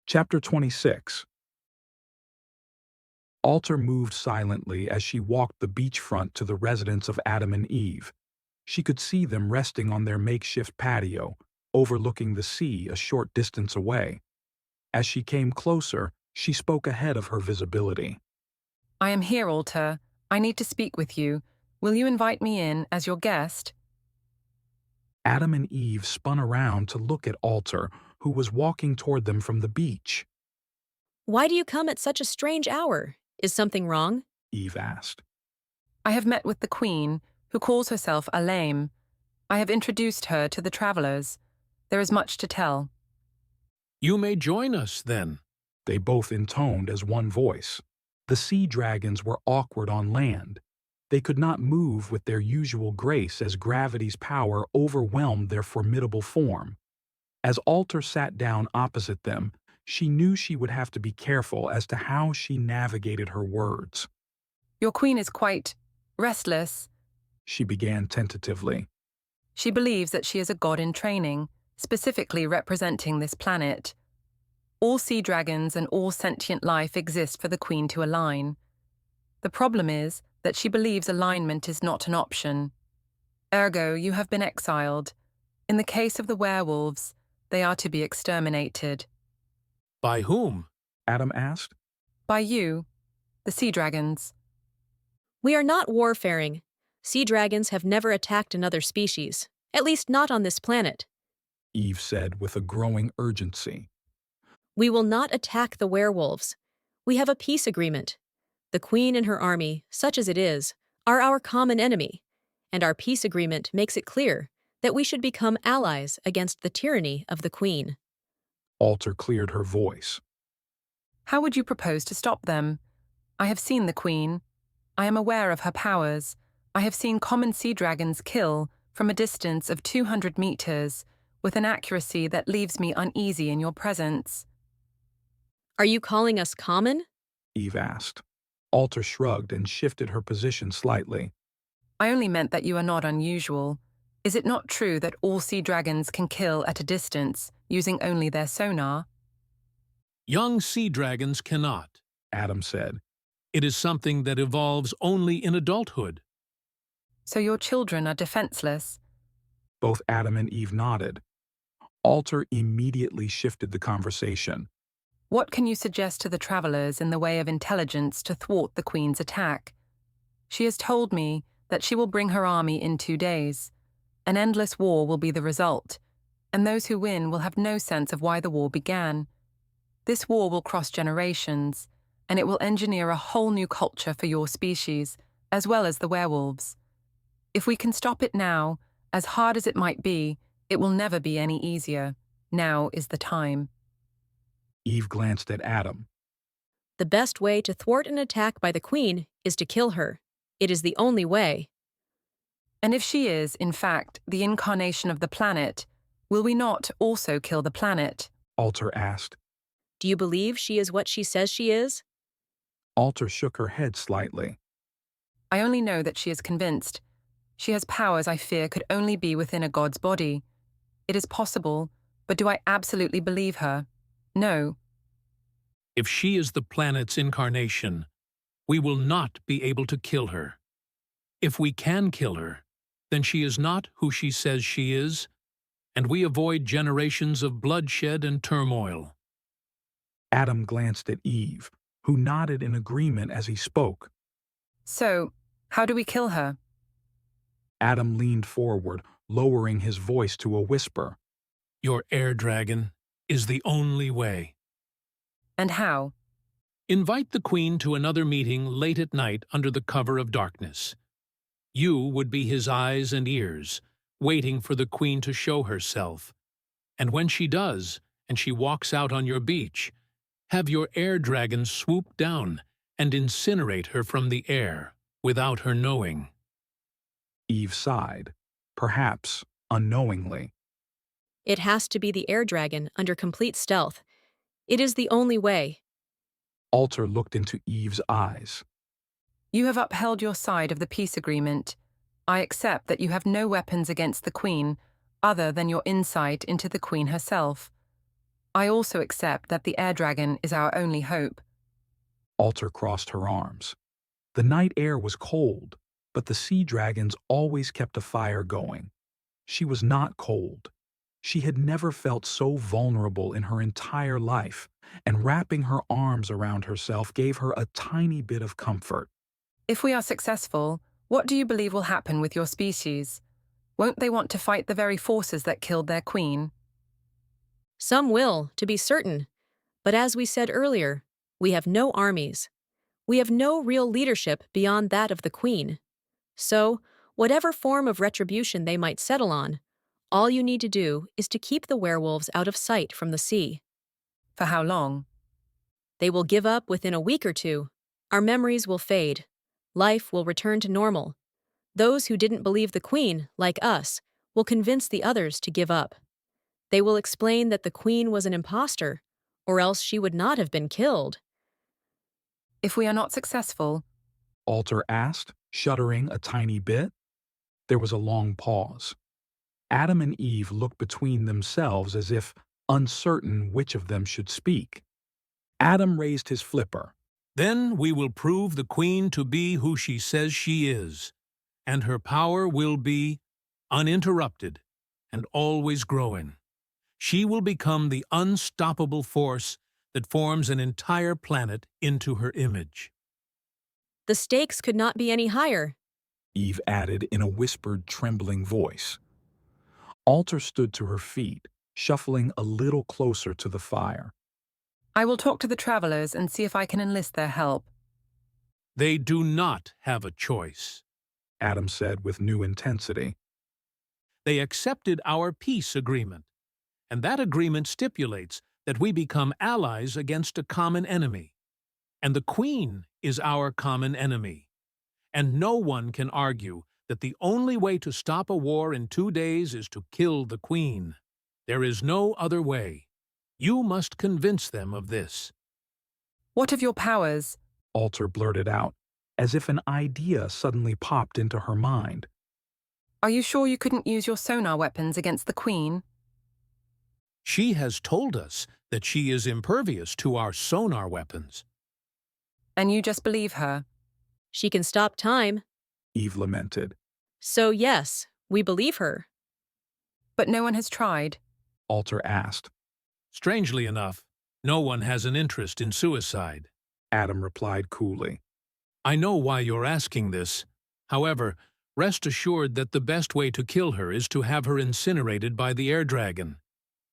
Chapter 26. Alter moved silently as she walked the beachfront to the residence of Adam and Eve. She could see them resting on their makeshift patio, overlooking the sea a short distance away. As she came closer, she spoke ahead of her visibility. I am here, Alter. I need to speak with you. Will you invite me in as your guest? Adam and Eve spun around to look at Alter, who was walking toward them from the beach. Why do you come at such a strange hour? Is something wrong? Eve asked. I have met with the Queen, who calls herself a lame. I have introduced her to the travelers. There is much to tell. You may join us, then. They both intoned as one voice. The sea dragons were awkward on land. They could not move with their usual grace as gravity's power overwhelmed their formidable form. As Alter sat down opposite them, she knew she would have to be careful as to how she navigated her words. Your Queen is quite restless, she began tentatively. She believes that she is a god in training, specifically representing this planet. All sea dragons and all sentient life exist for the Queen to align. The problem is that she believes alignment is not an option. Ergo, you have been exiled. In the case of the werewolves, they are to be exterminated. By whom? Adam asked. By you, the sea dragons. We are not warfaring. Sea dragons have never attacked another species, at least not on this planet. Eve said with a growing urgency. We will not attack the werewolves. We have a peace agreement. The Queen and her army, such as it is, are our common enemy, and our peace agreement makes it clear that we should become allies against the tyranny of the Queen. Alter cleared her voice. How would you propose to stop them? I have seen the Queen. I am aware of her powers. I have seen common sea dragons kill from a distance of 200 meters with an accuracy that leaves me uneasy in your presence. Are you calling us common? Eve asked. Alter shrugged and shifted her position slightly. I only meant that you are not unusual. Is it not true that all sea dragons can kill at a distance, using only their sonar? Young sea dragons cannot, Adam said. It is something that evolves only in adulthood. So your children are defenseless? Both Adam and Eve nodded. Alter immediately shifted the conversation. What can you suggest to the travelers in the way of intelligence to thwart the Queen's attack? She has told me that she will bring her army in 2 days. An endless war will be the result, and those who win will have no sense of why the war began. This war will cross generations, and it will engineer a whole new culture for your species, as well as the werewolves. If we can stop it now, as hard as it might be, it will never be any easier. Now is the time. Eve glanced at Adam. The best way to thwart an attack by the Queen is to kill her. It is the only way. And if she is, in fact, the incarnation of the planet, will we not also kill the planet? Alter asked. Do you believe she is what she says she is? Alter shook her head slightly. I only know that she is convinced. She has powers I fear could only be within a god's body. It is possible, but do I absolutely believe her? No. If she is the planet's incarnation, we will not be able to kill her. If we can kill her, then she is not who she says she is, and we avoid generations of bloodshed and turmoil. Adam glanced at Eve, who nodded in agreement as he spoke. So, how do we kill her? Adam leaned forward, lowering his voice to a whisper. Your air dragon is the only way. And how? Invite the Queen to another meeting late at night under the cover of darkness. You would be his eyes and ears, waiting for the Queen to show herself. And when she does, and she walks out on your beach, have your air dragon swoop down and incinerate her from the air without her knowing. Eve sighed, perhaps unknowingly. It has to be the air dragon under complete stealth. It is the only way. Alter looked into Eve's eyes. You have upheld your side of the peace agreement. I accept that you have no weapons against the Queen, other than your insight into the Queen herself. I also accept that the air dragon is our only hope. Alter crossed her arms. The night air was cold, but the sea dragons always kept a fire going. She was not cold. She had never felt so vulnerable in her entire life, and wrapping her arms around herself gave her a tiny bit of comfort. If we are successful, what do you believe will happen with your species? Won't they want to fight the very forces that killed their queen? Some will, to be certain. But as we said earlier, we have no armies. We have no real leadership beyond that of the queen. So, whatever form of retribution they might settle on, all you need to do is to keep the werewolves out of sight from the sea. For how long? They will give up within a week or two. Our memories will fade. Life will return to normal. Those who didn't believe the queen, like us, will convince the others to give up. They will explain that the queen was an imposter, or else she would not have been killed. If we are not successful, Alter asked, shuddering a tiny bit. There was a long pause. Adam and Eve looked between themselves as if uncertain which of them should speak. Adam raised his flipper. Then we will prove the queen to be who she says she is, and her power will be uninterrupted and always growing. She will become the unstoppable force that forms an entire planet into her image. The stakes could not be any higher. Eve added in a whispered, trembling voice. Alter stood to her feet, shuffling a little closer to the fire. I will talk to the travelers and see if I can enlist their help. They do not have a choice. Adam said with new intensity. They accepted our peace agreement, and that agreement stipulates that we become allies against a common enemy. And the Queen is our common enemy. And no one can argue that the only way to stop a war in 2 days is to kill the Queen. There is no other way. You must convince them of this. What of your powers? Alter blurted out, as if an idea suddenly popped into her mind. Are you sure you couldn't use your sonar weapons against the Queen? She has told us that she is impervious to our sonar weapons. And you just believe her? She can stop time. Eve lamented. So yes, we believe her. But no one has tried. Alter asked. Strangely enough, no one has an interest in suicide. Adam replied coolly. I know why you're asking this. However, rest assured that the best way to kill her is to have her incinerated by the air dragon.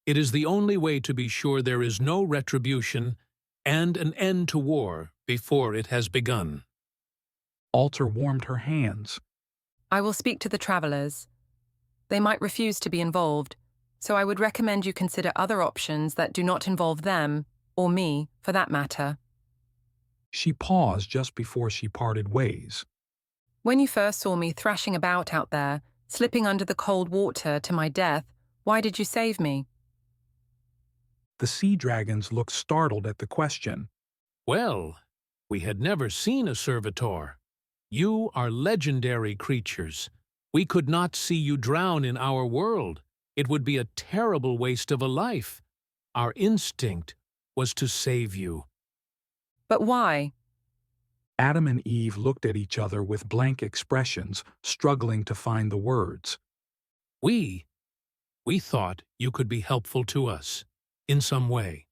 It is the only way to be sure there is no retribution and an end to war before it has begun. Alter warmed her hands. I will speak to the travelers. They might refuse to be involved, so I would recommend you consider other options that do not involve them, or me, for that matter. She paused just before she parted ways. When you first saw me thrashing about out there, slipping under the cold water to my death, why did you save me? The sea dragons looked startled at the question. Well, we had never seen a servitor. You are legendary creatures. We could not see you drown in our world. It would be a terrible waste of a life. Our instinct was to save you. But why? Adam and Eve looked at each other with blank expressions, struggling to find the words. We thought you could be helpful to us, in some way.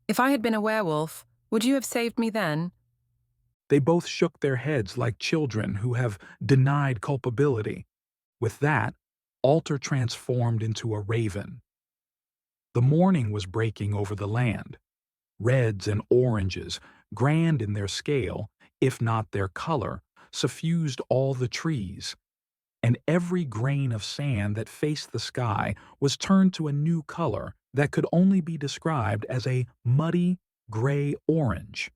If I had been a werewolf, would you have saved me then? They both shook their heads like children who have denied culpability. With that, Alter transformed into a raven. The morning was breaking over the land. Reds and oranges, grand in their scale, if not their color, suffused all the trees. And every grain of sand that faced the sky was turned to a new color that could only be described as a muddy gray-orange.